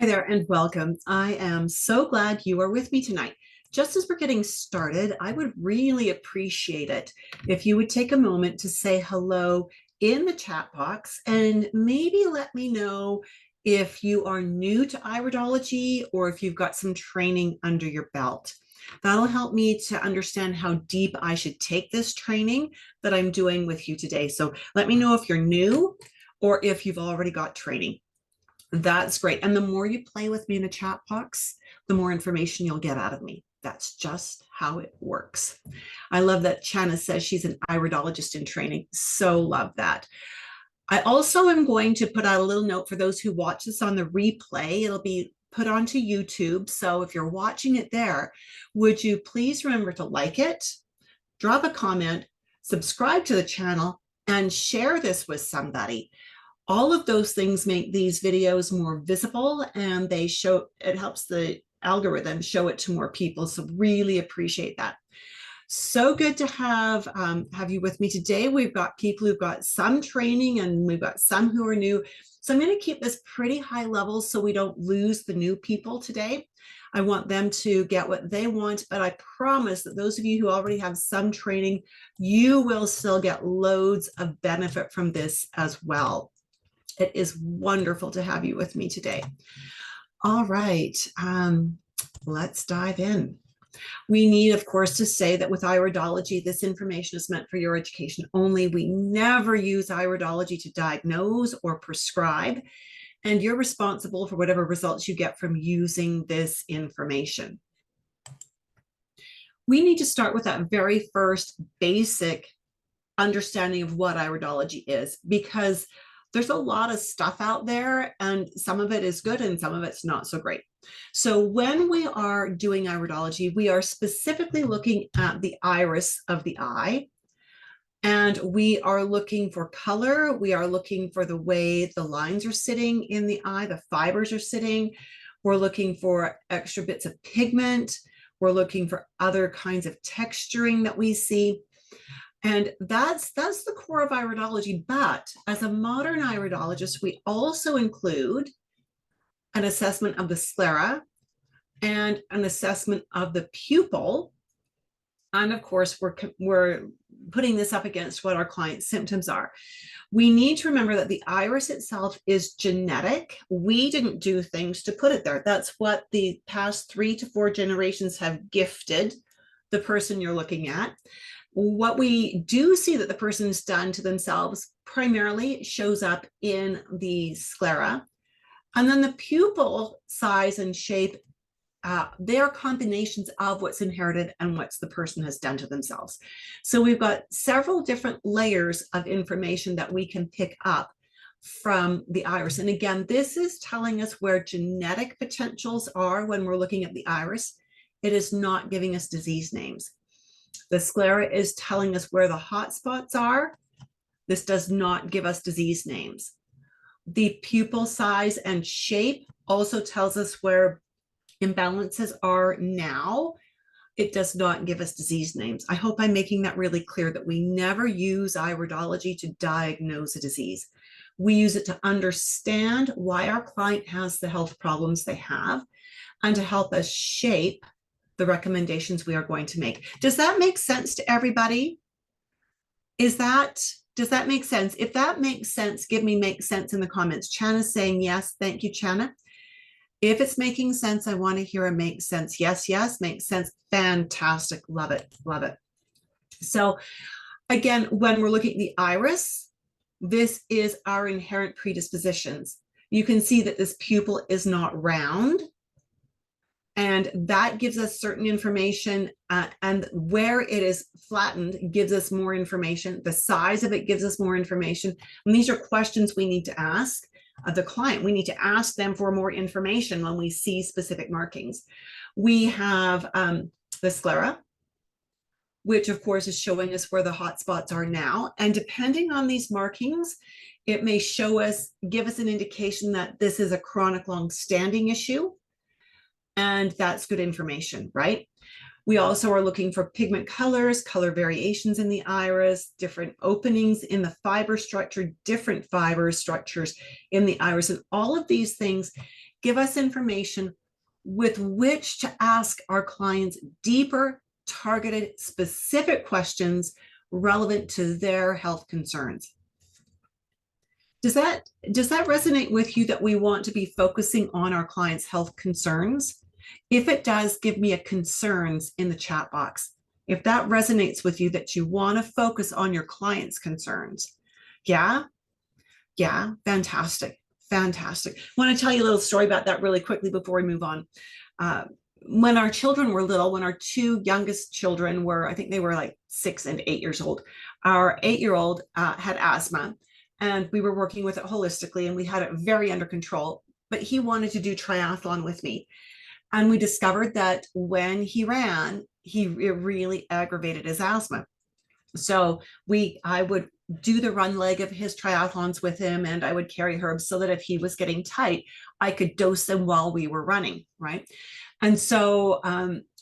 Hi there and welcome. I am so glad you are with me tonight. Just as we're getting started, I would really appreciate it if you would take a moment to say hello in the chat box and maybe let me know if you are new to iridology or if you've got some training under your belt. That'll help me to understand how deep I should take this training that I'm doing with you today. So let me know if you're new or if you've already got training. That's great. And the more you play with me in the chat box, the more information you'll get out of me. That's just how it works. I love that Chana says she's an iridologist in training. So love that. I also am going to put out a little note for those who watch this on the replay. It'll be put onto YouTube. So if you're watching it there, would you please remember to like it, drop a comment, subscribe to the channel, and share this with somebody. All of those things make these videos more visible and it helps the algorithm show it to more people. So really appreciate that. So good to have you with me today. We've got people who've got some training and we've got some who are new. So I'm going to keep this pretty high level so we don't lose the new people today. I want them to get what they want, but I promise that those of you who already have some training, you will still get loads of benefit from this as well. It is wonderful to have you with me today. All right, let's dive in. We need, of course, to say that with iridology, this information is meant for your education only. We never use iridology to diagnose or prescribe, and you're responsible for whatever results you get from using this information. We need to start with that very first basic understanding of what iridology is, because there's a lot of stuff out there and some of it is good and some of it's not so great. So when we are doing iridology, we are specifically looking at the iris of the eye, and we are looking for color. We are looking for the way the lines are sitting in the eye, the fibers are sitting. We're looking for extra bits of pigment. We're looking for other kinds of texturing that we see. And that's the core of iridology. But as a modern iridologist, we also include an assessment of the sclera and an assessment of the pupil. And of course, we're putting this up against what our client's symptoms are. We need to remember that the iris itself is genetic. We didn't do things to put it there. That's what the past 3 to 4 generations have gifted the person you're looking at. What we do see that the person's done to themselves primarily shows up in the sclera. And then the pupil size and shape, they are combinations of what's inherited and what's the person has done to themselves. So we've got several different layers of information that we can pick up from the iris. And again, this is telling us where genetic potentials are when we're looking at the iris. It is not giving us disease names. The sclera is telling us where the hot spots are. This does not give us disease names. The pupil size and shape also tells us where imbalances are now. It does not give us disease names. I hope I'm making that really clear, that we never use iridology to diagnose a disease. We use it to understand why our client has the health problems they have and to help us shape the recommendations we are going to make. Does that make sense to everybody? Does that make sense? If that makes sense, give me make sense in the comments. Chana's saying yes. Thank you, Chana. If it's making sense, I want to hear a make sense. Yes, yes, makes sense. Fantastic. Love it. Love it. So again, when we're looking at the iris, this is our inherent predispositions. You can see that this pupil is not round. And that gives us certain information, and where it is flattened gives us more information. The size of it gives us more information. And these are questions we need to ask the client. We need to ask them for more information when we see specific markings. We have the sclera, which of course is showing us where the hot spots are now. And depending on these markings, it may give us an indication that this is a chronic long-standing issue. And that's good information, right? We also are looking for pigment colors, color variations in the iris, different openings in the fiber structure, different fiber structures in the iris. And all of these things give us information with which to ask our clients deeper, targeted, specific questions relevant to their health concerns. Does that resonate with you, that we want to be focusing on our clients' health concerns? If it does, give me a concerns in the chat box. If that resonates with you, that you want to focus on your clients' concerns. Yeah, fantastic. Fantastic. I want to tell you a little story about that really quickly before we move on. When our children were little, when our two youngest children were, I think they were like 6 and 8 years old, our 8-year-old had asthma, and we were working with it holistically, and we had it very under control, but he wanted to do triathlon with me. And we discovered that when he ran, it really aggravated his asthma. So I would do the run leg of his triathlons with him, and I would carry herbs so that if he was getting tight, I could dose them while we were running, right? And so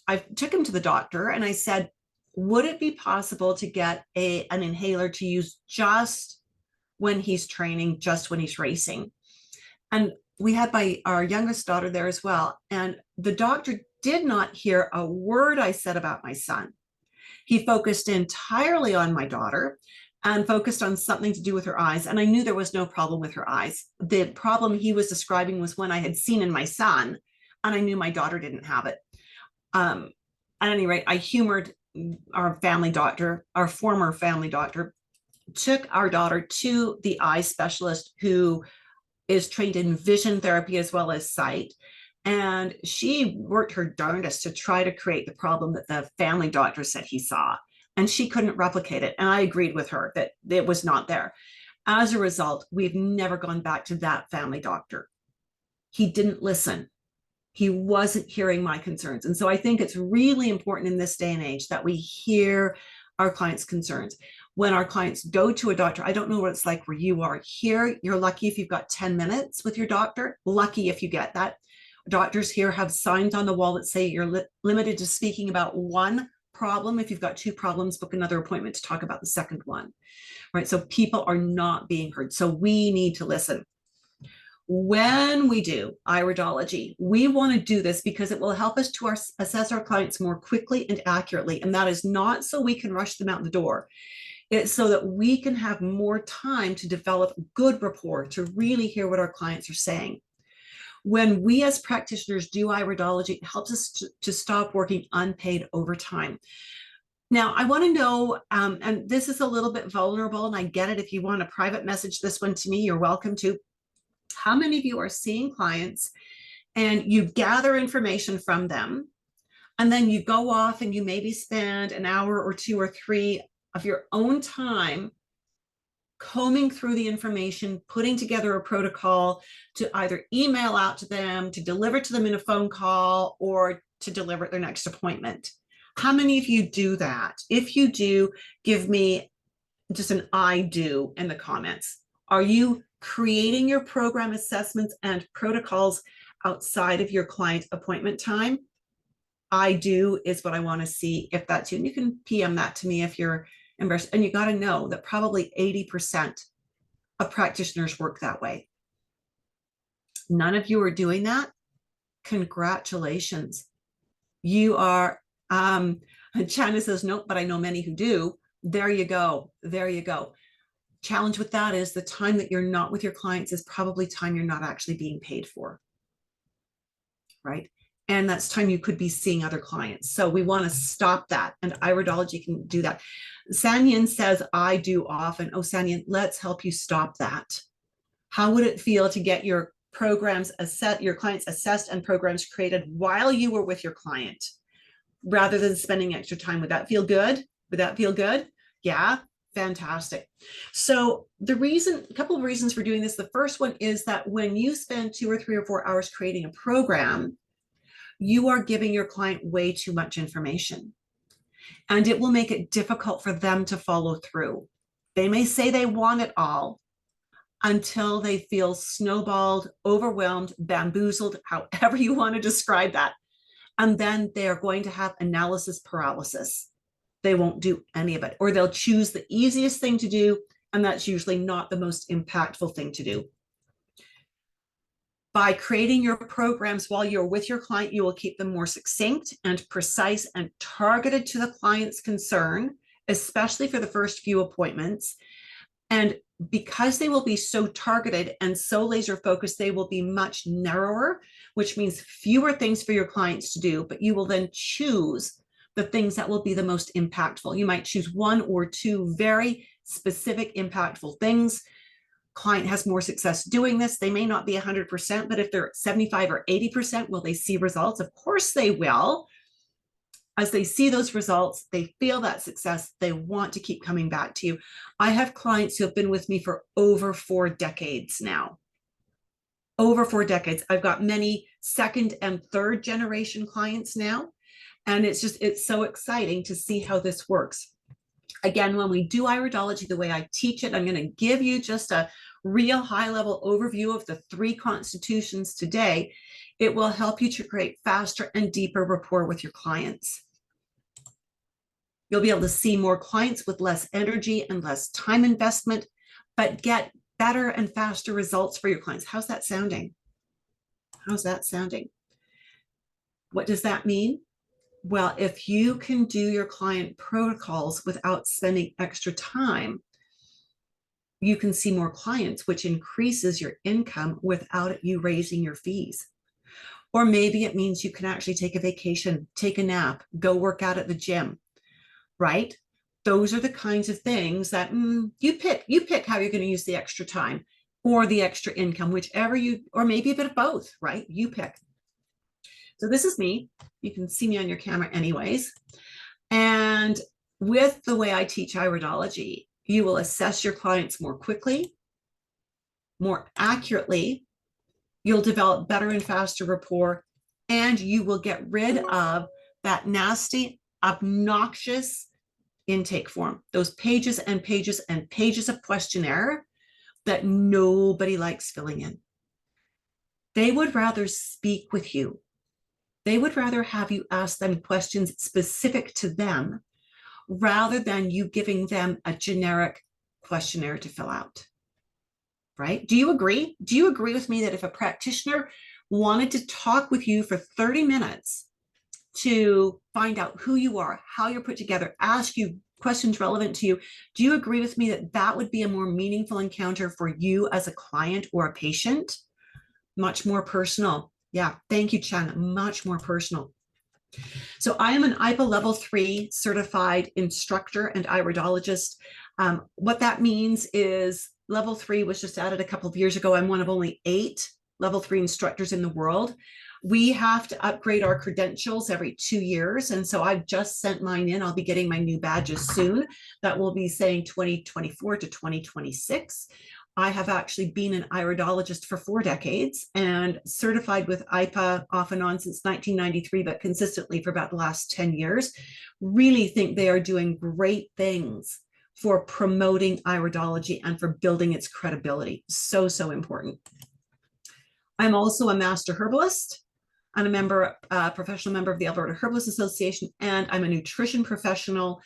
I took him to the doctor, and I said, would it be possible to get an inhaler to use just when he's training, just when he's racing? And we had our youngest daughter there as well. And the doctor did not hear a word I said about my son. He focused entirely on my daughter and focused on something to do with her eyes. And I knew there was no problem with her eyes. The problem he was describing was one I had seen in my son, and I knew my daughter didn't have it. At any rate, I humored our family doctor, our former family doctor, took our daughter to the eye specialist who is trained in vision therapy as well as sight. And she worked her darndest to try to create the problem that the family doctor said he saw. And she couldn't replicate it. And I agreed with her that it was not there. As a result, we've never gone back to that family doctor. He didn't listen. He wasn't hearing my concerns. And so I think it's really important in this day and age that we hear our clients' concerns. When our clients go to a doctor, I don't know what it's like where you are. Here, you're lucky if you've got 10 minutes with your doctor. Lucky if you get that. Doctors here have signs on the wall that say you're limited to speaking about one problem. If you've got 2 problems, book another appointment to talk about the second one, right? So people are not being heard. So we need to listen. When we do iridology, we want to do this because it will help us to assess our clients more quickly and accurately. And that is not so we can rush them out the door. It's so that we can have more time to develop good rapport, to really hear what our clients are saying. When we as practitioners do iridology, it helps us to stop working unpaid overtime. Now, I want to know, and this is a little bit vulnerable, and I get it. If you want to private message this one to me, you're welcome to. How many of you are seeing clients and you gather information from them, and then you go off and you maybe spend an hour or 2 or 3 of your own time combing through the information, putting together a protocol to either email out to them, to deliver to them in a phone call, or to deliver at their next appointment? How many of you do that? If you do, give me just an I do in the comments. Are you creating your program assessments and protocols outside of your client appointment time? I do is what I want to see, if that's you. And you can PM that to me if you're embarrassed. And you got to know that probably 80% of practitioners work that way. None of you are doing that. Congratulations. You are, China says, nope, but I know many who do. There you go. There you go. Challenge with that is the time that you're not with your clients is probably time you're not actually being paid for, right? And that's time you could be seeing other clients. So we want to stop that. And iridology can do that. Sanyan says, I do often. Oh, Sanyan, let's help you stop that. How would it feel to get your programs your clients assessed and programs created while you were with your client, rather than spending extra time? Would that feel good? Would that feel good? Yeah, fantastic. So a couple of reasons for doing this. The first one is that when you spend 2 or 3 or 4 hours creating a program, you are giving your client way too much information, and it will make it difficult for them to follow through. They may say they want it all until they feel snowballed, overwhelmed, bamboozled, however you want to describe that. And then they are going to have analysis paralysis. They won't do any of it, or they'll choose the easiest thing to do, and that's usually not the most impactful thing to do. By creating your programs while you're with your client, you will keep them more succinct and precise and targeted to the client's concern, especially for the first few appointments. And because they will be so targeted and so laser focused, they will be much narrower, which means fewer things for your clients to do, but you will then choose the things that will be the most impactful. You might choose one or two very specific, impactful things. Client has more success doing this. They may not be 100%, but if they're 75 or 80%, will they see results? Of course they will. As they see those results, they feel that success, they want to keep coming back to you. I have clients who have been with me for over 4 decades now. Over 4 decades. I've got many second and third generation clients now. And it's so exciting to see how this works. Again, when we do iridology the way I teach it, I'm going to give you just a real high-level overview of the 3 constitutions today. It will help you to create faster and deeper rapport with your clients. You'll be able to see more clients with less energy and less time investment, but get better and faster results for your clients. How's that sounding? How's that sounding? What does that mean? Well, if you can do your client protocols without spending extra time, you can see more clients, which increases your income without you raising your fees. Or maybe it means you can actually take a vacation, take a nap, go work out at the gym, right? Those are the kinds of things that you pick how you're going to use the extra time or the extra income, whichever or maybe a bit of both, right? You pick. So this is me. You can see me on your camera anyways. And with the way I teach iridology, you will assess your clients more quickly, more accurately. You'll develop better and faster rapport, and you will get rid of that nasty, obnoxious intake form, those pages and pages and pages of questionnaire that nobody likes filling in. They would rather speak with you. They would rather have you ask them questions specific to them rather than you giving them a generic questionnaire to fill out. Right? Do you agree? Do you agree with me that if a practitioner wanted to talk with you for 30 minutes to find out who you are, how you're put together, ask you questions relevant to you, do you agree with me that that would be a more meaningful encounter for you as a client or a patient? Much more personal. Yeah, thank you, Chen. Much more personal. So I am an IPA level 3 certified instructor and iridologist. What that means is level 3 was just added a couple of years ago. I'm one of only 8 level 3 instructors in the world. We have to upgrade our credentials every 2 years. And so I've just sent mine in. I'll be getting my new badges soon. That will be saying 2024 to 2026. I have actually been an iridologist for 4 decades and certified with IPA off and on since 1993, but consistently for about the last 10 years. Really think they are doing great things for promoting iridology and for building its credibility. So, so important. I'm also a master herbalist. I'm a professional member of the Alberta Herbalist Association, and I'm a nutrition professional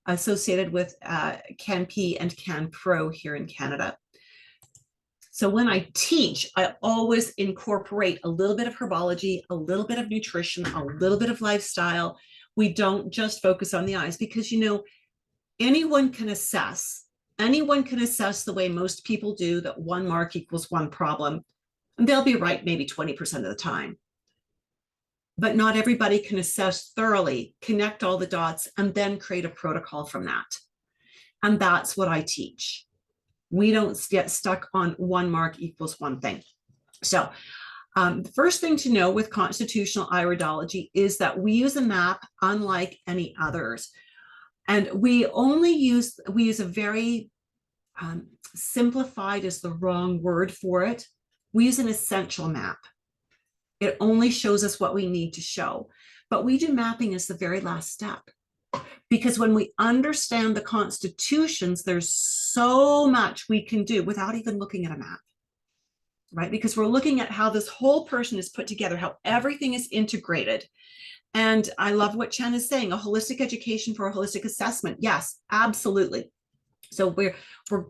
associated with CanP and CanPro here in Canada. So when I teach, I always incorporate a little bit of herbology, a little bit of nutrition, a little bit of lifestyle. We don't just focus on the eyes because, you know, anyone can assess the way most people do that 1 mark equals 1 problem. And they'll be right maybe 20% of the time. But not everybody can assess thoroughly, connect all the dots, and then create a protocol from that. And that's what I teach. We don't get stuck on 1 mark equals 1 thing. So the first thing to know with constitutional iridology is that we use a map unlike any others. And we use a very simplified is the wrong word for it. We use an essential map. It only shows us what we need to show. But we do mapping as the very last step. Because when we understand the constitutions, there's so much we can do without even looking at a map, right? Because we're looking at how this whole person is put together, how everything is integrated. And I love what Chen is saying, a holistic education for a holistic assessment. Yes, absolutely. So we're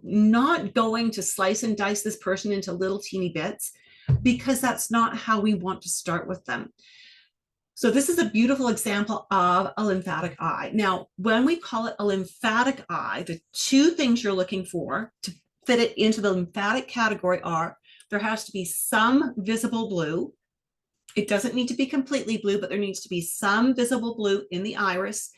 not going to slice and dice this person into little teeny bits, because that's not how we want to start with them. So this is a beautiful example of a lymphatic eye. Now, when we call it a lymphatic eye, the two things you're looking for to fit it into the lymphatic category are there has to be some visible blue. It doesn't need to be completely blue, but there needs to be some visible blue in the iris,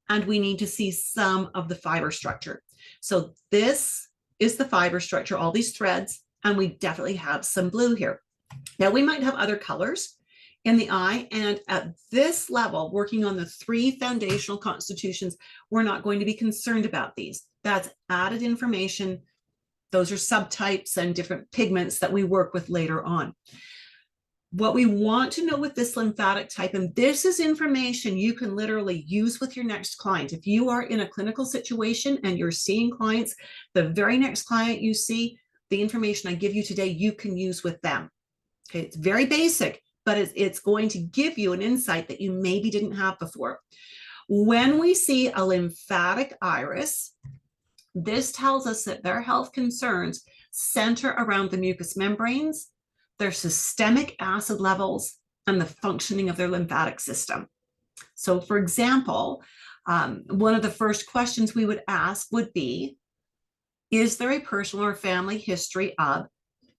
and we need to see some of the fiber structure. So this is the fiber structure, all these threads, and we definitely have some blue here. Now we might have other colors in the eye, and at this level, working on the 3 foundational constitutions, we're not going to be concerned about these. That's added information. Those are subtypes and different pigments that we work with later on. What we want to know with this lymphatic type, and this is information you can literally use with your next client. If you are in a clinical situation and you're seeing clients, the very next client you see, the information I give you today, you can use with them. Okay, it's very basic, but it's going to give you an insight that you maybe didn't have before. When we see a lymphatic iris, this tells us that their health concerns center around the mucous membranes, their systemic acid levels, and the functioning of their lymphatic system. So for example, one of the first questions we would ask would be, is there a personal or family history of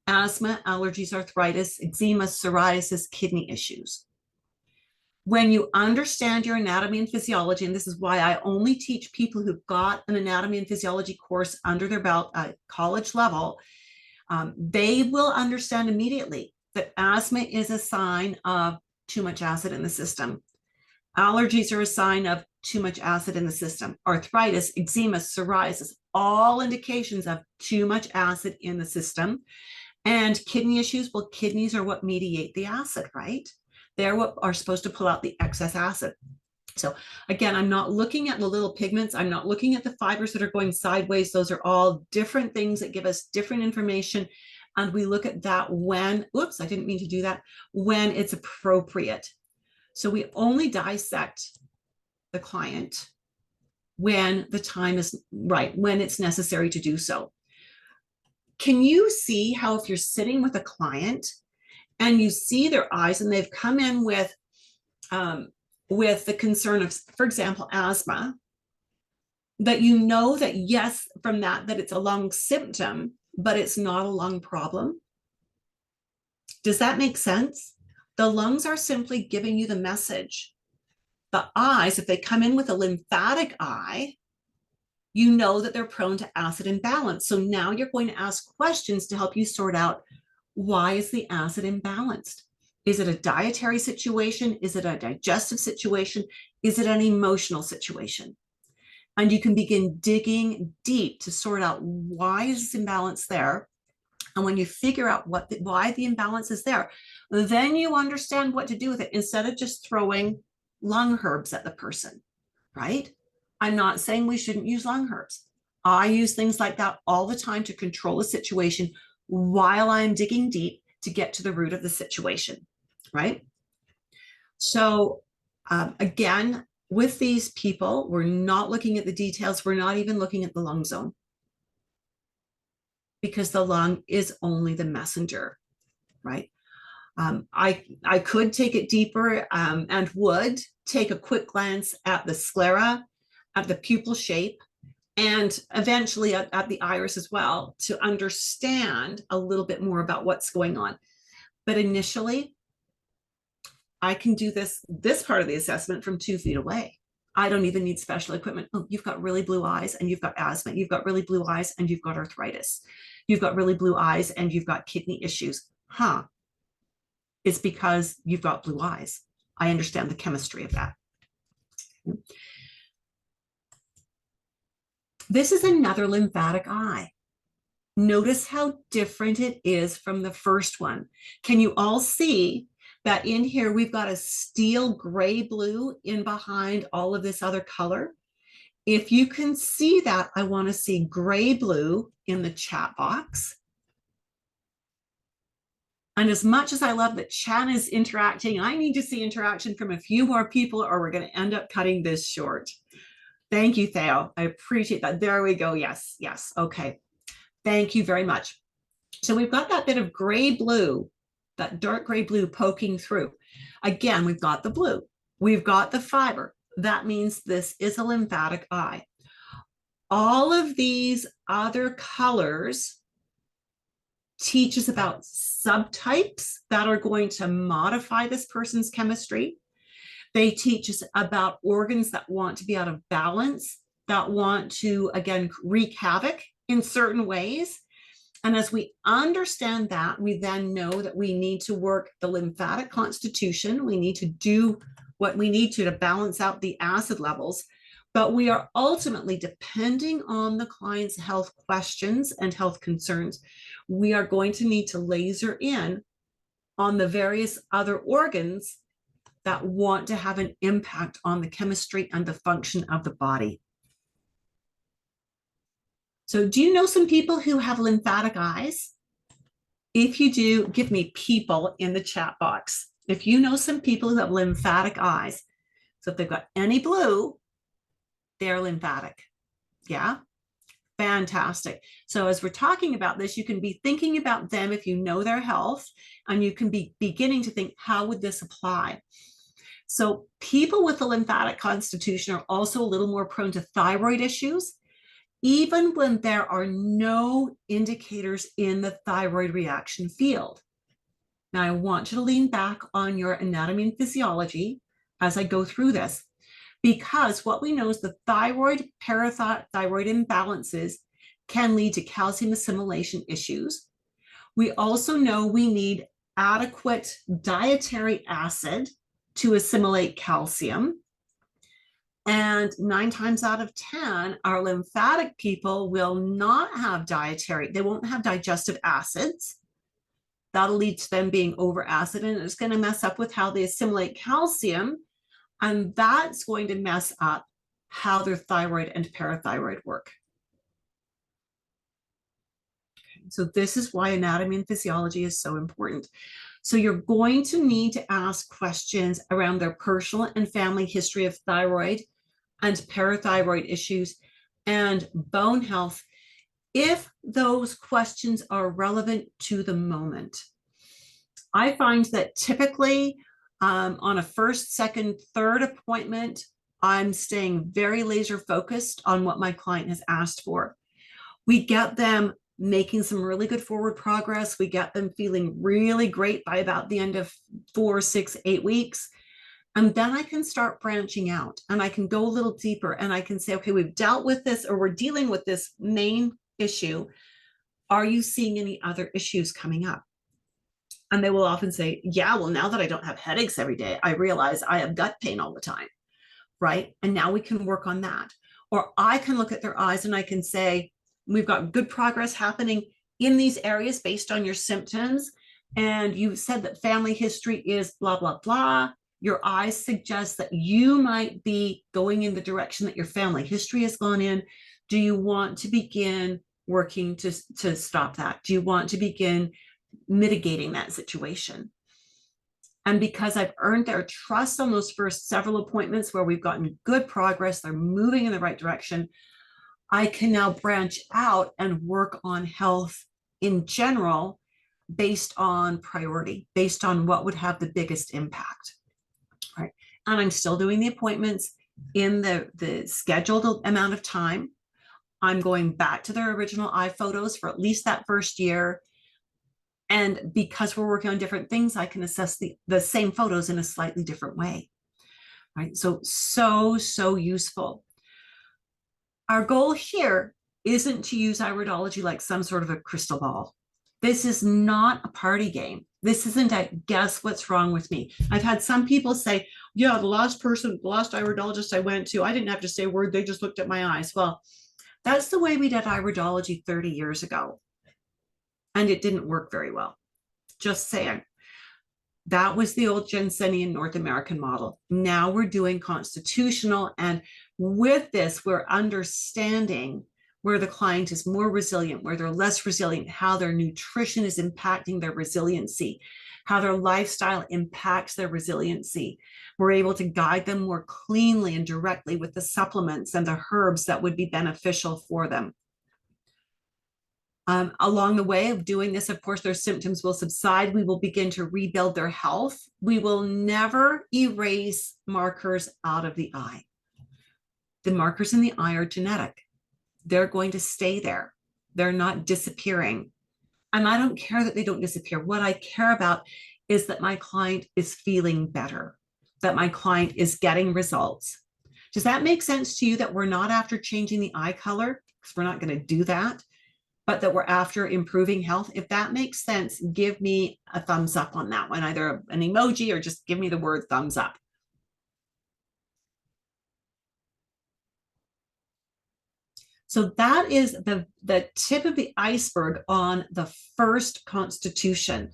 asthma, allergies, arthritis, eczema, psoriasis, kidney issues? When you understand your anatomy and physiology, and this is why I only teach people who've got an anatomy and physiology course under their belt at college level, they will understand immediately that asthma is a sign of too much acid in the system. Allergies are a sign of too much acid in the system. Arthritis, eczema, psoriasis, all indications of too much acid in the system. And kidney issues, well, kidneys are what mediate the acid, right? They're what are supposed to pull out the excess acid. So again, I'm not looking at the little pigments. I'm not looking at the fibers that are going sideways. Those are all different things that give us different information. And we look at that when, oops, I didn't mean to do that, when it's appropriate. So we only dissect the client when the time is right, when it's necessary to do so. Can you see how if you're sitting with a client and you see their eyes and they've come in with the concern of, for example, asthma, that you know that yes, from that it's a lung symptom, but it's not a lung problem? Does that make sense? The lungs are simply giving you the message. The eyes, if they come in with a lymphatic eye, you know that they're prone to acid imbalance. So now you're going to ask questions to help you sort out, why is the acid imbalanced? Is it a dietary situation? Is it a digestive situation? Is it an emotional situation? And you can begin digging deep to sort out why is this imbalance there. And when you figure out why the imbalance is there, then you understand what to do with it instead of just throwing lung herbs at the person, right? I'm not saying we shouldn't use lung herbs. I use things like that all the time to control a situation while I'm digging deep to get to the root of the situation, right? So again, with these people, we're not looking at the details. We're not even looking at the lung zone because the lung is only the messenger, right? I could take it deeper and would take a quick glance at the sclera, at the pupil shape, and eventually at the iris as well to understand a little bit more about what's going on. But initially, I can do this part of the assessment from 2 feet away. I don't even need special equipment. Oh, you've got really blue eyes and you've got asthma. You've got really blue eyes and you've got arthritis. You've got really blue eyes and you've got kidney issues. Huh. It's because you've got blue eyes. I understand the chemistry of that. This is another lymphatic eye. Notice how different it is from the first one. Can you all see that in here we've got a steel gray blue in behind all of this other color? If you can see that, I want to see gray blue in the chat box. And as much as I love that chat is interacting, I need to see interaction from a few more people or we're going to end up cutting this short. Thank you, Theo. I appreciate that. There we go. Yes, yes. Okay. Thank you very much. So we've got that bit of gray blue that dark gray blue poking through. Again, we've got the blue, we've got the fiber. That means this is a lymphatic eye. All of these other colors teach us about subtypes that are going to modify this person's chemistry. They teach us about organs that want to be out of balance, that want to, again, wreak havoc in certain ways. And as we understand that, we then know that we need to work the lymphatic constitution. We need to do what we need to balance out the acid levels. But we are ultimately, depending on the client's health questions and health concerns, we are going to need to laser in on the various other organs that want to have an impact on the chemistry and the function of the body. So do you know some people who have lymphatic eyes? If you do, give me people in the chat box. If you know some people who have lymphatic eyes, so if they've got any blue, they're lymphatic. Yeah, fantastic. So as we're talking about this, you can be thinking about them if you know their health, and you can be beginning to think, how would this apply? So people with a lymphatic constitution are also a little more prone to thyroid issues, even when there are no indicators in the thyroid reaction field. Now, I want you to lean back on your anatomy and physiology as I go through this, because what we know is the thyroid, parathyroid imbalances can lead to calcium assimilation issues. We also know we need adequate dietary acid to assimilate calcium. And 9 times out of 10, our lymphatic people will not have they won't have digestive acids. That'll lead to them being over acid, and it's going to mess up with how they assimilate calcium. And that's going to mess up how their thyroid and parathyroid work. So this is why anatomy and physiology is so important. So you're going to need to ask questions around their personal and family history of thyroid and parathyroid issues and bone health, if those questions are relevant to the moment. I find that typically on a first, second, third appointment, I'm staying very laser focused on what my client has asked for. We get them making some really good forward progress. We get them feeling really great by about the end of 4, 6, 8 weeks. And then I can start branching out, and I can go a little deeper, and I can say, okay, we've dealt with this, or we're dealing with this main issue. Are you seeing any other issues coming up? And they will often say, yeah, well, now that I don't have headaches every day, I realize I have gut pain all the time, right? And now we can work on that. Or I can look at their eyes and I can say, we've got good progress happening in these areas based on your symptoms. And you said that family history is blah, blah, blah. Your eyes suggest that you might be going in the direction that your family history has gone in. Do you want to begin working to stop that? Do you want to begin mitigating that situation? And because I've earned their trust on those first several appointments where we've gotten good progress, they're moving in the right direction, I can now branch out and work on health in general based on priority, based on what would have the biggest impact. Right. And I'm still doing the appointments in the scheduled amount of time. I'm going back to their original eye photos for at least that first year. And because we're working on different things, I can assess the same photos in a slightly different way. Right. So useful. Our goal here isn't to use iridology like some sort of a crystal ball. This is not a party game. This isn't a guess what's wrong with me. I've had some people say, yeah, the last iridologist I went to, I didn't have to say a word. They just looked at my eyes. Well, that's the way we did iridology 30 years ago. And it didn't work very well. Just saying. That was the old Jensenian North American model. Now we're doing constitutional. And with this, we're understanding where the client is more resilient, where they're less resilient, how their nutrition is impacting their resiliency, how their lifestyle impacts their resiliency. We're able to guide them more cleanly and directly with the supplements and the herbs that would be beneficial for them. Along the way of doing this, of course, their symptoms will subside. We will begin to rebuild their health. We will never erase markers out of the eye. The markers in the eye are genetic. They're going to stay there. They're not disappearing. And I don't care that they don't disappear. What I care about is that my client is feeling better, that my client is getting results. Does that make sense to you, that we're not after changing the eye color? Because we're not going to do that, but that we're after improving health? If that makes sense, give me a thumbs up on that one, either an emoji or just give me the word thumbs up. So that is the tip of the iceberg on the first constitution.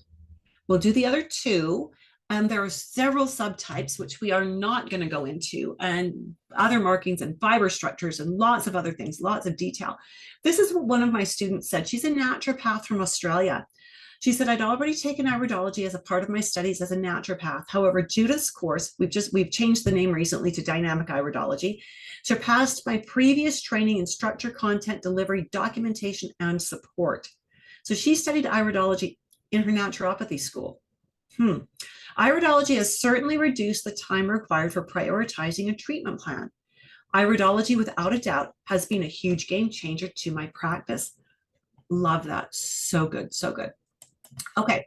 We'll do the other two, and there are several subtypes, which we are not going to go into, and other markings and fiber structures and lots of other things, lots of detail. This is what one of my students said. She's a naturopath from Australia. She said, I'd already taken iridology as a part of my studies as a naturopath. However, Judith's course, we've changed the name recently to dynamic iridology, surpassed my previous training in structure, content, delivery, documentation, and support. So she studied iridology in her naturopathy school. Iridology has certainly reduced the time required for prioritizing a treatment plan. Iridology, without a doubt, has been a huge game changer to my practice. Love that. So good, so good. Okay.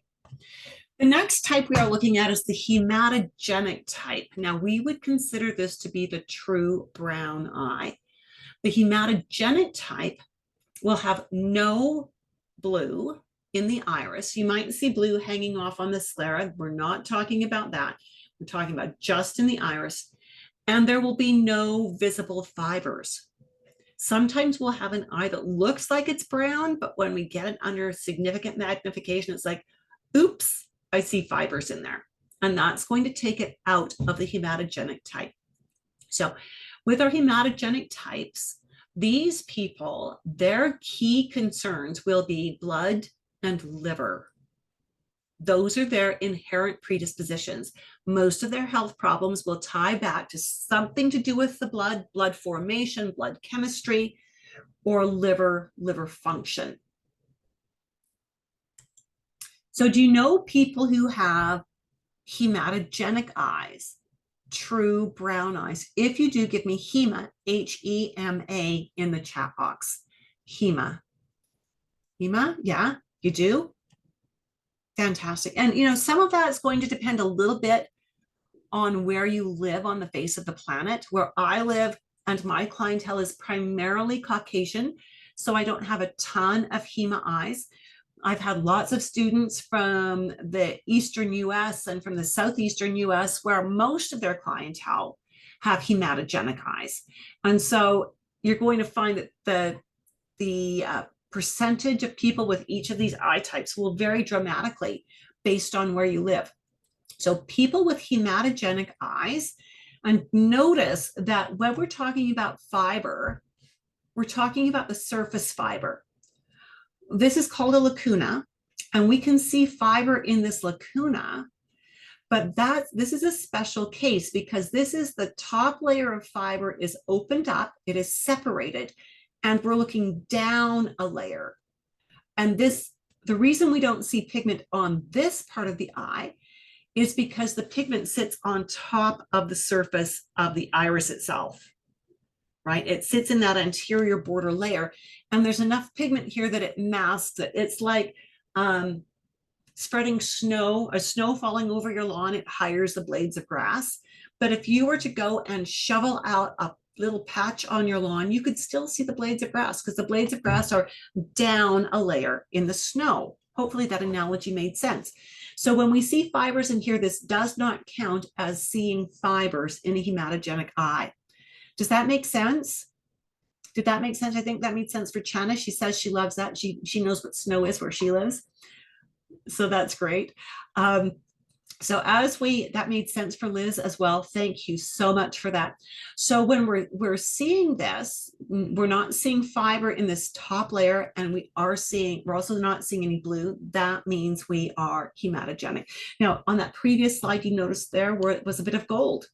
The next type we are looking at is the hematogenic type. Now, we would consider this to be the true brown eye. The hematogenic type will have no blue in the iris. You might see blue hanging off on the sclera. We're not talking about that. We're talking about just in the iris. And there will be no visible fibers. Sometimes we'll have an eye that looks like it's brown, but when we get it under significant magnification, it's like, oops, I see fibers in there. And that's going to take it out of the hematogenic type. So with our hematogenic types, these people, their key concerns will be blood and liver. Those are their inherent predispositions. Most of their health problems will tie back to something to do with the blood formation, blood chemistry, or liver function. So do you know people who have hematogenic eyes, true brown eyes? If you do, give me HEMA, H-E-M-A, in the chat box. HEMA. HEMA, yeah, you do? Fantastic. And, you know, some of that is going to depend a little bit on where you live on the face of the planet. Where I live and my clientele is primarily Caucasian, so I don't have a ton of HEMA eyes. I've had lots of students from the Eastern US and from the Southeastern US where most of their clientele have hematogenic eyes. And so you're going to find that the percentage of people with each of these eye types will vary dramatically based on where you live. So people with hematogenic eyes, and notice that when we're talking about fiber, we're talking about the surface fiber. This is called a lacuna, and we can see fiber in this lacuna, but this is a special case because this is the top layer of fiber is opened up, it is separated, and we're looking down a layer. And the reason we don't see pigment on this part of the eye is because the pigment sits on top of the surface of the iris itself, right? It sits in that anterior border layer, and there's enough pigment here that it masks it. It's like spreading snow, a snow falling over your lawn, it hires the blades of grass. But if you were to go and shovel out a little patch on your lawn, you could still see the blades of grass because the blades of grass are down a layer in the snow. Hopefully that analogy made sense. So when we see fibers in here, this does not count as seeing fibers in a hematogenic eye. Does that make sense? Did that make sense? I think that made sense for Chana. She says she loves that. She knows what snow is where she lives. So that's great. So that made sense for Liz as well. Thank you so much for that. So when we're seeing this, we're not seeing fiber in this top layer, and we're also not seeing any blue. That means we are hematogenic. Now, on that previous slide, you noticed there where it was a bit of gold.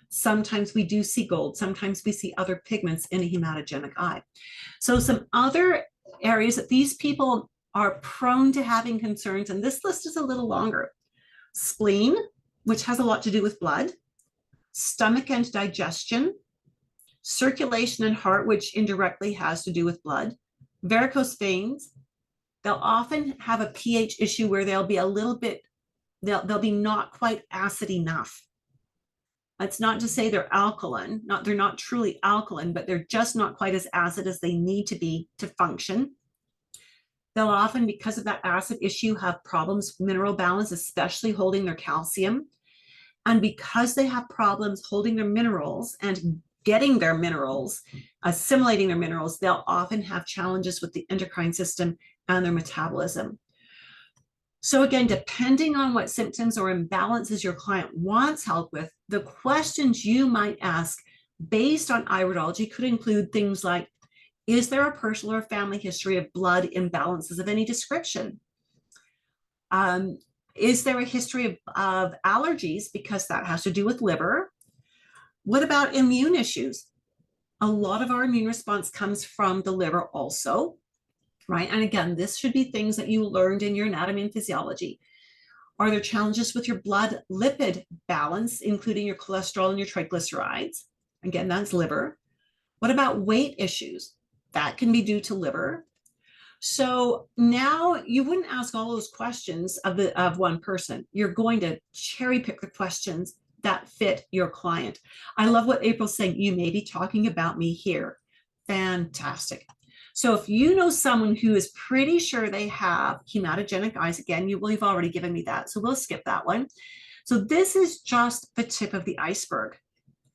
Sometimes we do see gold. Sometimes we see other pigments in a hematogenic eye. So some other areas that these people are prone to having concerns, and this list is a little longer. Spleen, which has a lot to do with blood, stomach and digestion, circulation and heart, which indirectly has to do with blood, varicose veins. They'll often have a pH issue where they'll be a little bit, they'll be not quite acid enough. That's not to say they're alkaline, they're not truly alkaline, but they're just not quite as acid as they need to be to function. They'll often, because of that acid issue, have problems with mineral balance, especially holding their calcium. And because they have problems holding their minerals and getting their minerals, assimilating their minerals, they'll often have challenges with the endocrine system and their metabolism. So again, depending on what symptoms or imbalances your client wants help with, the questions you might ask based on iridology could include things like, is there a personal or family history of blood imbalances of any description? Is there a history of allergies, because that has to do with liver? What about immune issues? A lot of our immune response comes from the liver also, right? And again, this should be things that you learned in your anatomy and physiology. Are there challenges with your blood lipid balance, including your cholesterol and your triglycerides? Again, that's liver. What about weight issues? That can be due to liver. So now you wouldn't ask all those questions of one person. You're going to cherry pick the questions that fit your client. I love what April's saying. You may be talking about me here. Fantastic. So if you know someone who is pretty sure they have hematogenic eyes, again, you've already given me that, so we'll skip that one. So this is just the tip of the iceberg,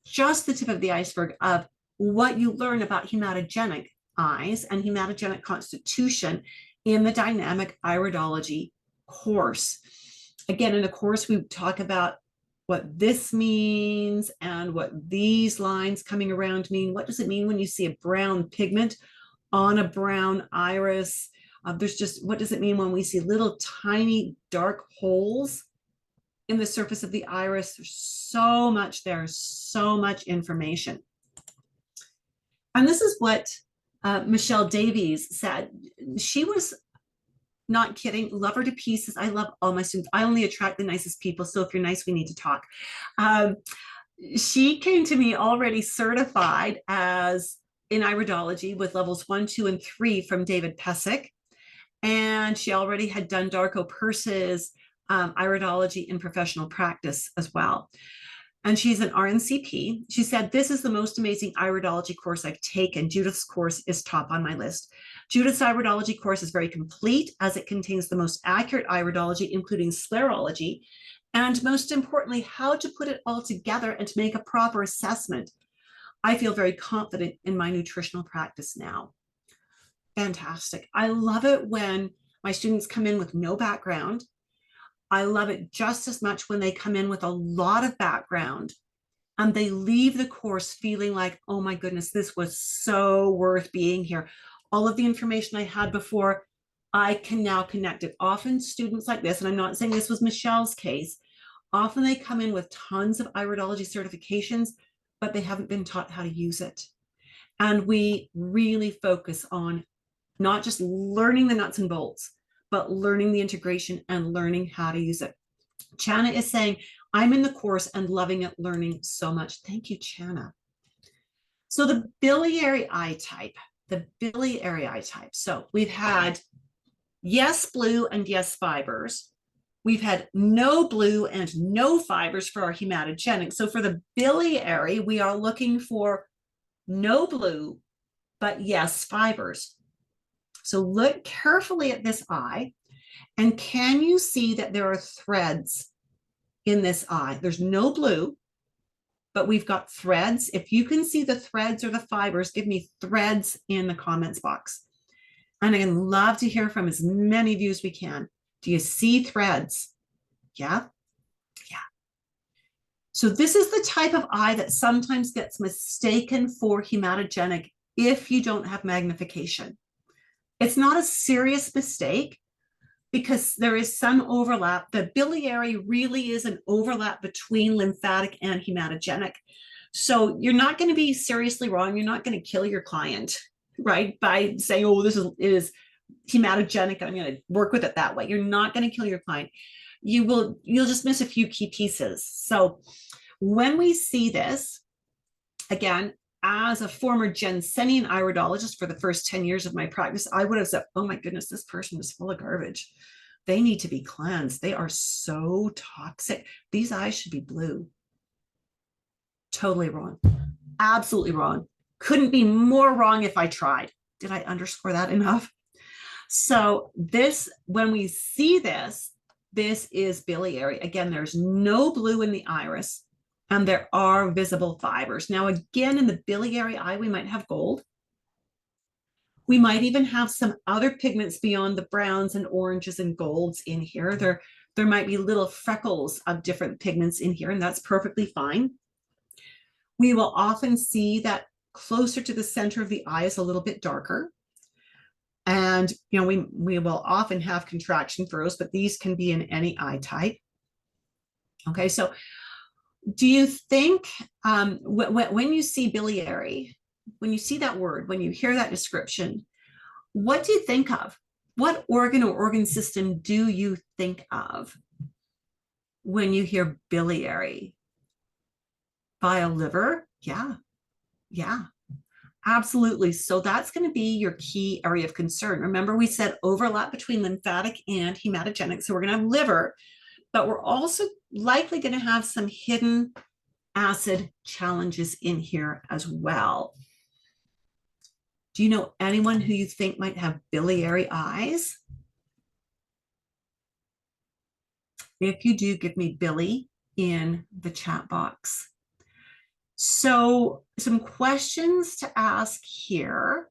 just the tip of the iceberg of what you learn about hematogenic eyes and hematogenic constitution in the dynamic iridology course. Again, in the course, we talk about what this means and what these lines coming around mean. What does it mean when you see a brown pigment on a brown iris? There's just, what does it mean when we see little tiny dark holes in the surface of the iris? There's so much there, so much information. And this is what Michelle Davies said. She was not kidding, love her to pieces. I love all my students. I only attract the nicest people. So if you're nice, we need to talk. She came to me already certified as in iridology with levels 1, 2, and 3 from David Pesic. And she already had done Darko Purse's iridology in professional practice as well. And she's an RNCP. She said, this is the most amazing iridology course I've taken. Judith's course is top on my list. Judith's iridology course is very complete as it contains the most accurate iridology, including sclerology, and most importantly, how to put it all together and to make a proper assessment. I feel very confident in my nutritional practice now. Fantastic. I love it when my students come in with no background. I love it just as much when they come in with a lot of background and they leave the course feeling like, oh my goodness, this was so worth being here. All of the information I had before, I can now connect it. Often students like this, and I'm not saying this was Michelle's case, often they come in with tons of iridology certifications, but they haven't been taught how to use it. And we really focus on not just learning the nuts and bolts, but learning the integration and learning how to use it. Chana is saying, I'm in the course and loving it, learning so much. Thank you, Chana. So the biliary eye type, So we've had yes blue and yes fibers. We've had no blue and no fibers for our hematogenic. So for the biliary, we are looking for no blue, but yes fibers. So look carefully at this eye, and can you see that there are threads in this eye? There's no blue, but we've got threads. If you can see the threads or the fibers, give me threads in the comments box. And I'd love to hear from as many of you as we can. Do you see threads? Yeah? Yeah. So this is the type of eye that sometimes gets mistaken for hematogenic if you don't have magnification. It's not a serious mistake because there is some overlap. The biliary really is an overlap between lymphatic and hematogenic. So you're not going to be seriously wrong. You're not going to kill your client. right? By saying, oh, is hematogenic, I'm going to work with it that way. You're not going to kill your client. You'll just miss a few key pieces. So when we see this, again, as a former Jensenian iridologist for the first 10 years of my practice, I would have said, oh my goodness, this person is full of garbage. They need to be cleansed. They are so toxic. These eyes should be blue. Totally wrong. Absolutely wrong. Couldn't be more wrong if I tried. Did I underscore that enough? So this, when we see this, this is biliary. Again, there's no blue in the iris, and there are visible fibers. Now, again, in the biliary eye, we might have gold. We might even have some other pigments beyond the browns and oranges and golds in here. There might be little freckles of different pigments in here, and that's perfectly fine. We will often see that closer to the center of the eye is a little bit darker. And, we will often have contraction furrows, but these can be in any eye type. Okay, so do you think when you see biliary, when you see that word, when you hear that description, what do you think of? What organ or organ system do you think of when you hear biliary? Bile liver? Yeah. Absolutely. So that's going to be your key area of concern. Remember, we said overlap between lymphatic and hematogenic. So we're going to have liver, but we're also likely going to have some hidden acid challenges in here as well. Do you know anyone who you think might have biliary eyes? If you do, give me Billy in the chat box. So some questions to ask here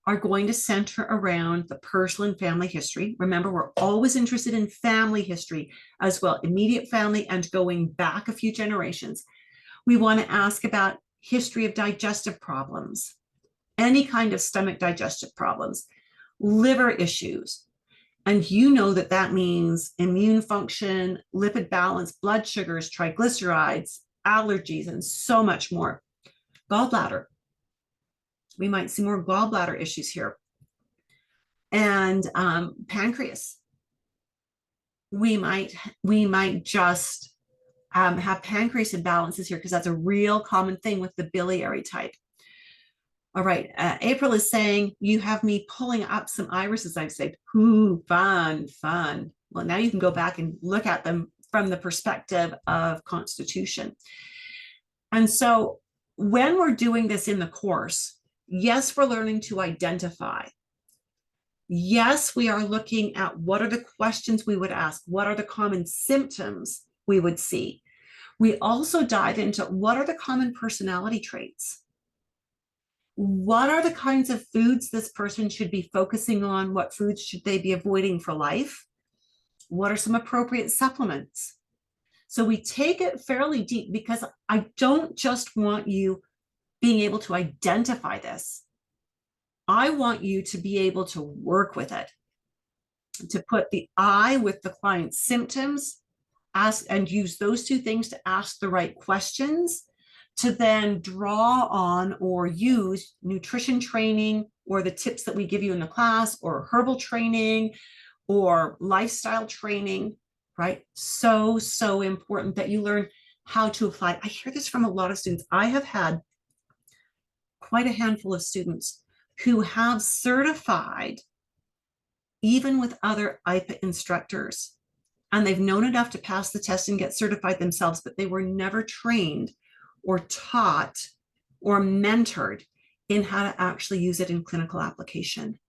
are going to center around the personal and family history. Remember, we're always interested in family history as well, immediate family and going back a few generations. We want to ask about history of digestive problems, any kind of stomach digestive problems, liver issues. And you know that means immune function, lipid balance, blood sugars, triglycerides, allergies, and so much more. Gallbladder. We might see more gallbladder issues here. And pancreas. We might just have pancreas imbalances here because that's a real common thing with the biliary type. All right, April is saying, you have me pulling up some irises. I've said, ooh, fun. Well, now you can go back and look at them from the perspective of constitution. And so when we're doing this in the course, yes, we're learning to identify. Yes, we are looking at what are the questions we would ask, what are the common symptoms we would see. We also dive into what are the common personality traits. What are the kinds of foods this person should be focusing on? What foods should they be avoiding for life? What are some appropriate supplements? So we take it fairly deep because I don't just want you being able to identify this. I want you to be able to work with it, to put the I with the client's symptoms, ask and use those two things to ask the right questions, to then draw on or use nutrition training or the tips that we give you in the class or herbal training or lifestyle training, right? So important that you learn how to apply. I hear this from a lot of students. I have had quite a handful of students who have certified even with other IPA instructors, and they've known enough to pass the test and get certified themselves, but they were never trained or taught or mentored in how to actually use it in clinical application.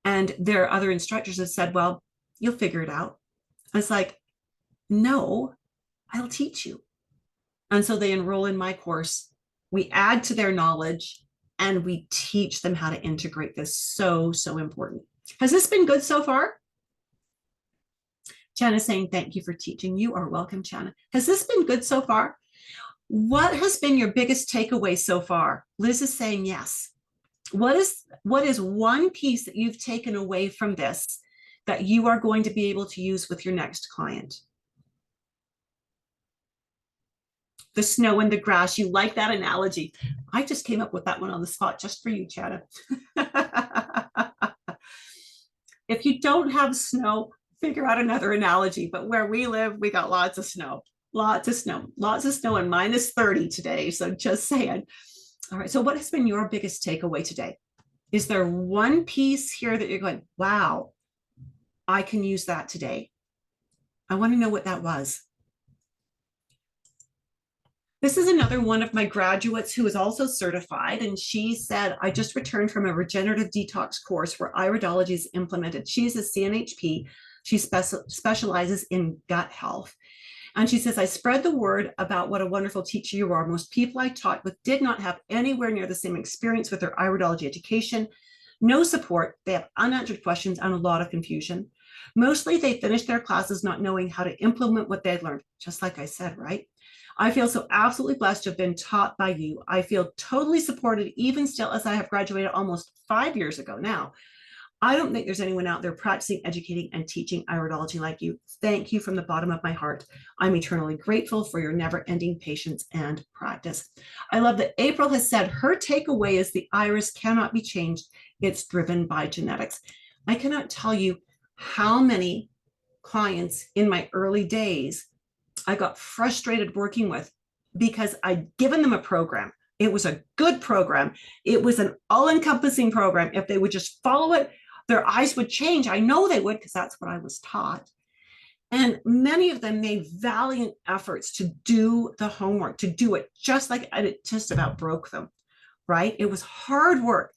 And their other instructors have said, well, you'll figure it out. It's like, no, I'll teach you. And so they enroll in my course. We add to their knowledge and we teach them how to integrate this. So important. Has this been good so far? Chana's saying, thank you for teaching. You are welcome, Chana. Has this been good so far? What has been your biggest takeaway so far? Liz is saying yes. What is one piece that you've taken away from this that you are going to be able to use with your next client? the snow and the grass. You like that analogy. I just came up with that one on the spot just for you, Chana. If you don't have snow, figure out another analogy. But where we live, we got lots of snow, lots of snow, lots of snow, and minus 30 today. So just saying. All right. So what has been your biggest takeaway today? Is there one piece here that you're going, wow, I can use that today? I want to know what that was. This is another one of my graduates who is also certified. And she said, I just returned from a regenerative detox course where iridology is implemented. She's a CNHP. She specializes in gut health. And she says, I spread the word about what a wonderful teacher you are. Most people I taught with did not have anywhere near the same experience with their iridology education. No support. They have unanswered questions and a lot of confusion. Mostly they finished their classes not knowing how to implement what they'd learned, just like I said, right? I feel so absolutely blessed to have been taught by you. I feel totally supported, even still, as I have graduated almost 5 years ago now. I don't think there's anyone out there practicing, educating, and teaching iridology like you. Thank you from the bottom of my heart. I'm eternally grateful for your never-ending patience and practice. I love that April has said her takeaway is the iris cannot be changed. It's driven by genetics. I cannot tell you how many clients in my early days I got frustrated working with because I'd given them a program. It was a good program. It was an all-encompassing program. If they would just follow it, their eyes would change. I know they would because that's what I was taught. And many of them made valiant efforts to do the homework, to do it just like it just about broke them, right? It was hard work.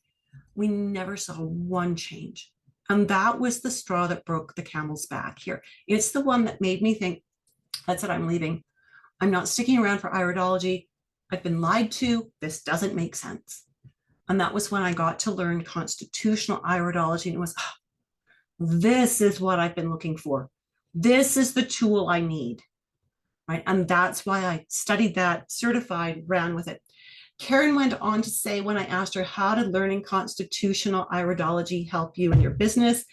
We never saw one change. And that was the straw that broke the camel's back here. It's the one that made me think, that's it, I'm leaving. I'm not sticking around for iridology. I've been lied to. This doesn't make sense. And that was when I got to learn constitutional iridology. And it was, oh, this is what I've been looking for. This is the tool I need, right? And that's why I studied that, certified, ran with it. Karen went on to say, when I asked her, how did learning constitutional iridology help you in your business?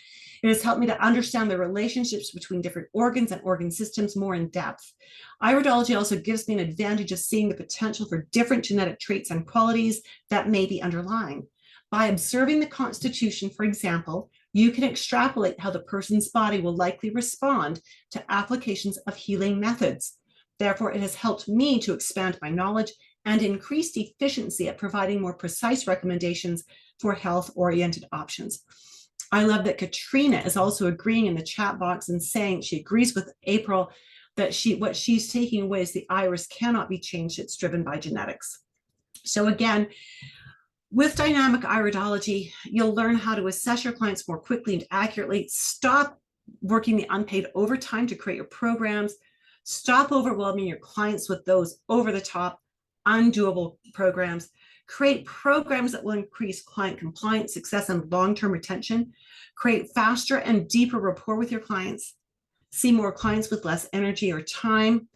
It has helped me to understand the relationships between different organs and organ systems more in depth. Iridology also gives me an advantage of seeing the potential for different genetic traits and qualities that may be underlying. By observing the constitution, for example, you can extrapolate how the person's body will likely respond to applications of healing methods. Therefore, it has helped me to expand my knowledge and increased efficiency at providing more precise recommendations for health-oriented options. I love that Katrina is also agreeing in the chat box and saying she agrees with April that what she's taking away is the iris cannot be changed. It's driven by genetics. So again, with dynamic iridology, you'll learn how to assess your clients more quickly and accurately. Stop working the unpaid overtime to create your programs. Stop overwhelming your clients with those over-the-top, undoable programs. Create programs that will increase client compliance, success, and long-term retention. Create faster and deeper rapport with your clients. See more clients with less energy or time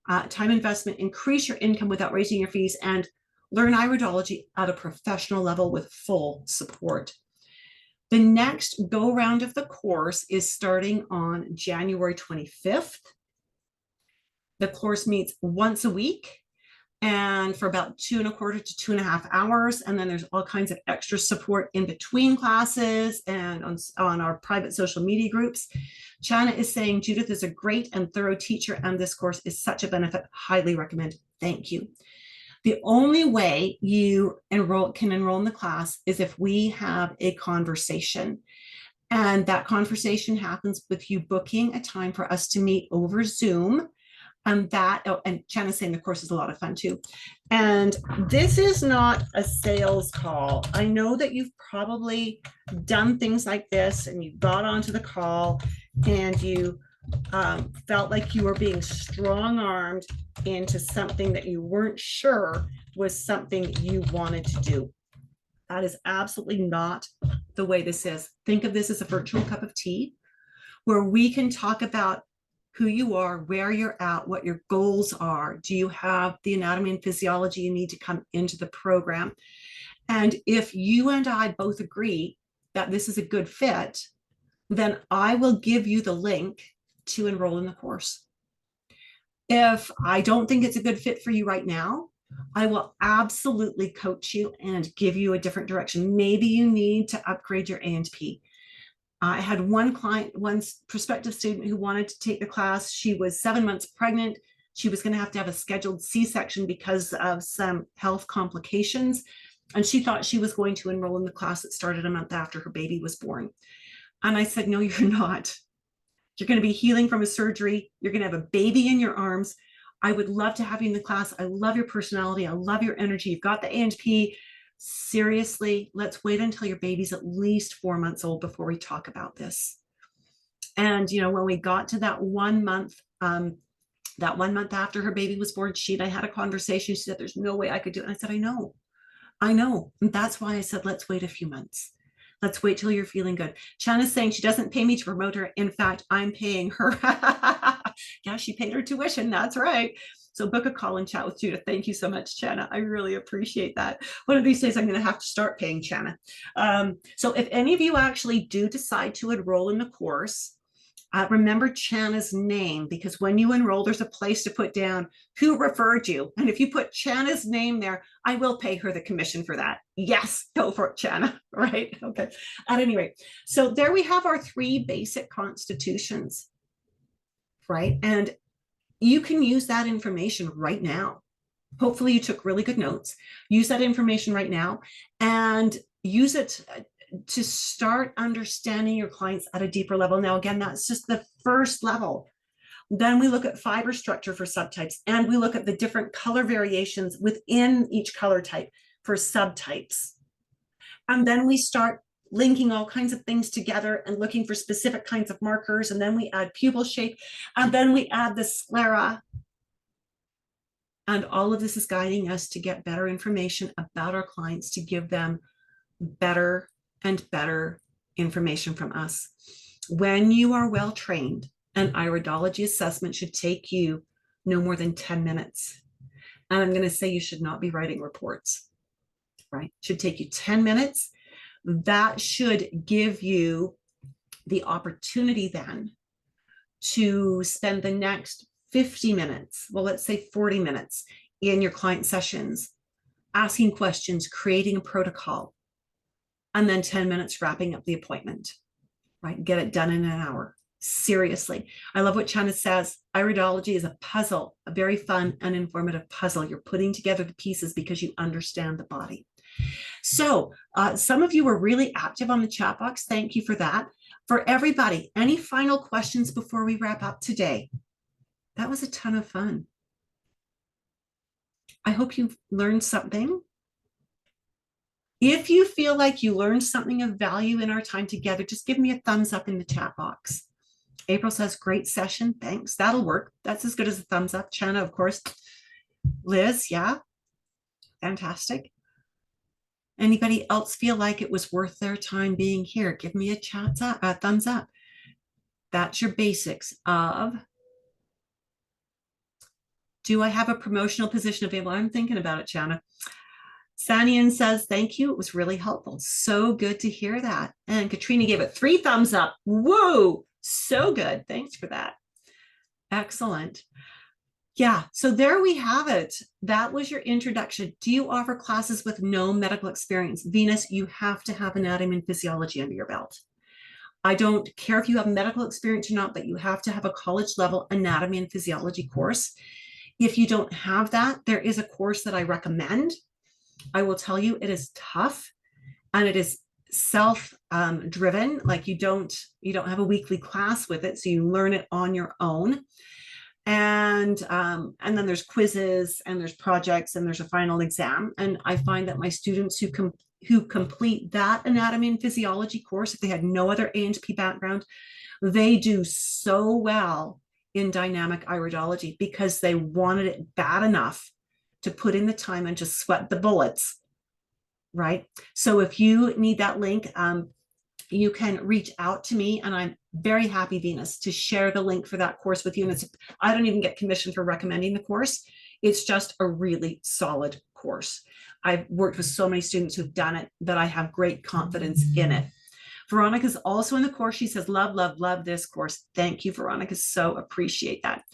investment. Increase your income without raising your fees, and learn iridology at a professional level with full support. The next go-round of the course is starting on January 25th. The course meets once a week and for about 2.25 to 2.5 hours. And then there's all kinds of extra support in between classes and on our private social media groups. Chana is saying, Judith is a great and thorough teacher, and this course is such a benefit. Highly recommend. Thank you. The only way you can enroll in the class is if we have a conversation. And that conversation happens with you booking a time for us to meet over Zoom. And Chana's saying the course is a lot of fun too. And this is not a sales call. I know that you've probably done things like this and you got onto the call and you felt like you were being strong-armed into something that you weren't sure was something you wanted to do. That is absolutely not the way this is. Think of this as a virtual cup of tea where we can talk about who you are, where you're at, what your goals are. Do you have the anatomy and physiology you need to come into the program? And if you and I both agree that this is a good fit, then I will give you the link to enroll in the course. If I don't think it's a good fit for you right now, I will absolutely coach you and give you a different direction. Maybe you need to upgrade your A&P. I had one client, one prospective student who wanted to take the class. She was 7 months pregnant. She was going to have a scheduled C-section because of some health complications. And she thought she was going to enroll in the class that started a month after her baby was born. And I said, no, you're not. You're going to be healing from a surgery. You're going to have a baby in your arms. I would love to have you in the class. I love your personality. I love your energy. You've got the A&P. Seriously, let's wait until your baby's at least 4 months old before we talk about this. And, you know, when we got to that 1 month, that 1 month after her baby was born, she and I had a conversation. She said, there's no way I could do it. And I said, I know. And that's why I said, let's wait a few months. Let's wait till you're feeling good. Chana's saying she doesn't pay me to promote her. In fact, I'm paying her. Yeah, she paid her tuition. That's right. So book a call and chat with Judith. Thank you so much, Chana. I really appreciate that. One of these days, I'm going to have to start paying Chana. So if any of you actually do decide to enroll in the course, remember Chana's name, because when you enroll, there's a place to put down who referred you. And if you put Chana's name there, I will pay her the commission for that. Yes, go for it, Chana, right? Okay. At any rate, so there we have our 3 basic constitutions, right? And you can use that information right now. Hopefully you took really good notes. Use that information right now and use it to start understanding your clients at a deeper level. Now, again, that's just the first level. Then we look at fiber structure for subtypes, and we look at the different color variations within each color type for subtypes. And then we start linking all kinds of things together and looking for specific kinds of markers. And then we add pupil shape, and then we add the sclera. And all of this is guiding us to get better information about our clients, to give them better and better information from us. When you are well trained, an iridology assessment should take you no more than 10 minutes. And I'm going to say you should not be writing reports, right? It should take you 10 minutes. That should give you the opportunity then to spend the next 50 minutes, well, let's say 40 minutes in your client sessions, asking questions, creating a protocol, and then 10 minutes wrapping up the appointment, right? Get it done in an hour. Seriously. I love what Chana says. Iridology is a puzzle, a very fun and informative puzzle. You're putting together the pieces because you understand the body. So some of you were really active on the chat box. Thank you for that. For everybody, any final questions before we wrap up today? That was a ton of fun. I hope you've learned something. If you feel like you learned something of value in our time together, just give me a thumbs up in the chat box. April says, great session. Thanks. That'll work. That's as good as a thumbs up. Chana, of course. Liz, yeah. Fantastic. Anybody else feel like it was worth their time being here? Give me a thumbs up. That's your basics of, do I have a promotional position available? I'm thinking about it, Chana. Sanian says, thank you. It was really helpful. So good to hear that. And Katrina gave it 3 thumbs up. Whoa, so good. Thanks for that. Excellent. Yeah, so there we have it. That was your introduction. Do you offer classes with no medical experience? Venus, you have to have anatomy and physiology under your belt. I don't care if you have medical experience or not, but you have to have a college level anatomy and physiology course. If you don't have that, there is a course that I recommend. I will tell you, it is tough and it is self-driven. Like you don't have a weekly class with it, so you learn it on your own. And then there's quizzes and there's projects and there's a final exam. And I find that my students who complete that anatomy and physiology course, if they had no other A&P background, they do so well in dynamic iridology because they wanted it bad enough to put in the time and just sweat the bullets, right? So if you need that link, you can reach out to me, and I'm very happy, Venus, to share the link for that course with you. And I don't even get commission for recommending the course. It's just a really solid course. I've worked with so many students who've done it that I have great confidence in it. Veronica's also in the course. She says, love, love, love this course. Thank you, Veronica. So appreciate that.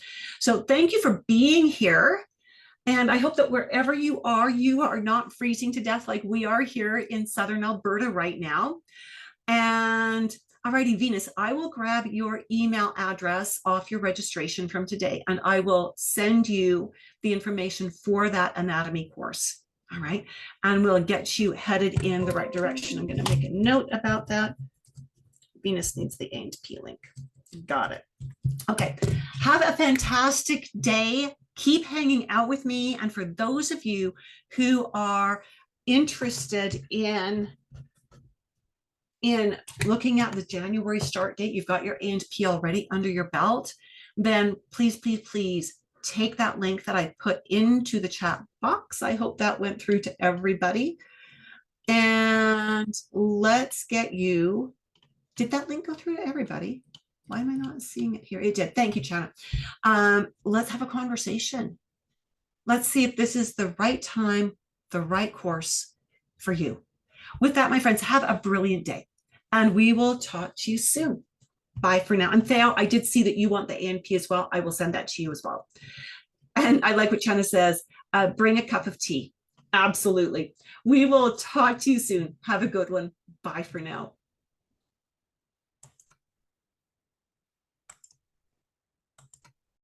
So thank you for being here. And I hope that wherever you are not freezing to death like we are here in Southern Alberta right now. And alrighty, Venus, I will grab your email address off your registration from today, and I will send you the information for that anatomy course. All right. And we'll get you headed in the right direction. I'm going to make a note about that. Venus needs the A and P link. Got it. Okay. Have a fantastic day. Keep hanging out with me. And for those of you who are interested in looking at the January start date, you've got your A and P already under your belt, then please, please, please take that link that I put into the chat box. I hope that went through to everybody. And let's get you, did that link go through to everybody? Why am I not seeing it here? It did. Thank you, Janet. Let's have a conversation. Let's see if this is the right time, the right course for you. With that, my friends, have a brilliant day. And we will talk to you soon. Bye for now. And Theo, I did see that you want the ANP as well. I will send that to you as well. And I like what Chana says, bring a cup of tea. Absolutely. We will talk to you soon. Have a good one. Bye for now.